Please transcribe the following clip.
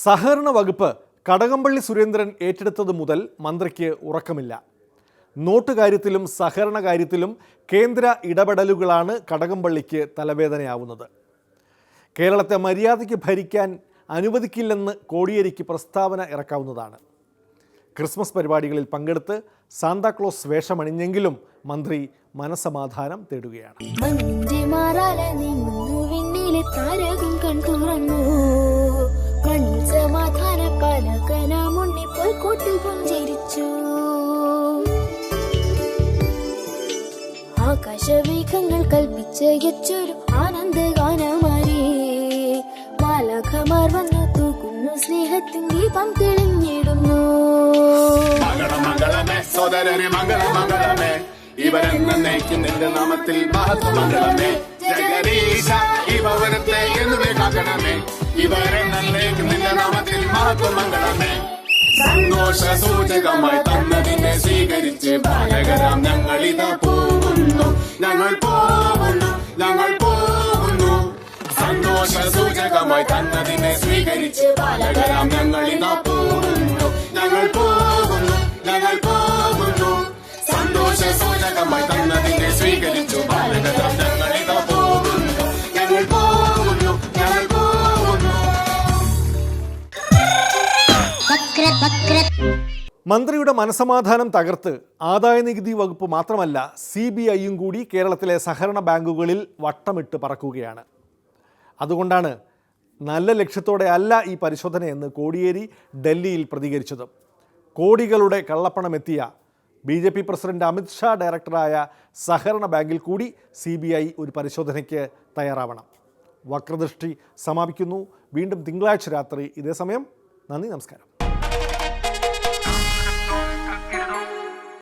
സഹകരണ വകുപ്പ് കടകംപള്ളി സുരേന്ദ്രൻ ഏറ്റെടുത്തത് മുതൽ മന്ത്രിക്ക് ഉറക്കമില്ല. നോട്ട് കാര്യത്തിലും സഹകരണ കാര്യത്തിലും കേന്ദ്ര ഇടപെടലുകളാണ് കടകംപള്ളിക്ക് തലവേദനയാവുന്നത്. കേരളത്തെ മര്യാദയ്ക്ക് ഭരിക്കാൻ അനുവദിക്കില്ലെന്ന് കോടിയേരിക്ക് പ്രസ്താവന ഇറക്കാവുന്നതാണ്. ക്രിസ്മസ് പരിപാടികളിൽ പങ്കെടുത്ത് സാന്താക്ലോസ് വേഷമണിഞ്ഞെങ്കിലും മന്ത്രി മനസമാധാനം തേടുകയാണ്. ആകാശമേഘങ്ങൾ കൽപ്പിച്ചൊരു ആനന്ദഗാനമാരേ, മാലാഖമാർ വന്നു തൂക്കുന്നു, സ്നേഹത്തിൻ ദീപം തെളിഞ്ഞിടുന്നു. മംഗളമംഗളമേ സോദരരെ മംഗളമംഗളമേ, ഇവരെന്നേക്കും നിന്റെ നാമത്തിൽ മഹത്വമംഗളമേ. ജഗദീശ ഈ ഭവനത്തെ എന്നുമേ കാക്കണമേ, ഇവരെന്നേക്കും നിന്റെ നാമത്തിൽ മഹത്വമംഗളമേ. സന്തോഷ സൂചകമായി തന്നതിനെ സ്വീകരിച്ച് ബാലകരാം ഞങ്ങളിതാ പോകുന്നു, ഞങ്ങൾ പോകുന്നു, ഞങ്ങൾ പോകുന്നു. സന്തോഷ സൂചകമായി തന്നതിനെ സ്വീകരിച്ച് ബാലകരാം ഞങ്ങളിതാ പോകുന്നു, ഞങ്ങൾ പോകുന്നു, ഞങ്ങൾ പോകുന്നു. സന്തോഷ സൂചകമായി തന്നതിനെ സ്വീകരിച്ചു ബാലകരാം ഞങ്ങളിതാ പോകുന്നു, ഞങ്ങൾ പോകുന്നു, ഞങ്ങൾ പോകുന്നു. മന്ത്രിയുടെ മനസമാധാനം തകർത്ത് ആദായനികുതി വകുപ്പ് മാത്രമല്ല CBIയും കൂടി കേരളത്തിലെ സഹകരണ ബാങ്കുകളിൽ വട്ടമിട്ട് പറക്കുകയാണ്. അതുകൊണ്ടാണ് നല്ല ലക്ഷ്യത്തോടെ അല്ല ഈ പരിശോധനയെന്ന് കോടിയേരി ഡൽഹിയിൽ പ്രതികരിച്ചത്. കോടികളുടെ കള്ളപ്പണമെത്തിയ BJP പ്രസിഡന്റ് അമിത് ഷാ ഡയറക്ടറായ സഹകരണ ബാങ്കിൽ കൂടി CBI ഒരു പരിശോധനയ്ക്ക് തയ്യാറാവണം. വക്രദൃഷ്ടി സമാപിക്കുന്നു. വീണ്ടും തിങ്കളാഴ്ച രാത്രി ഇതേ സമയം. നന്ദി, നമസ്കാരം.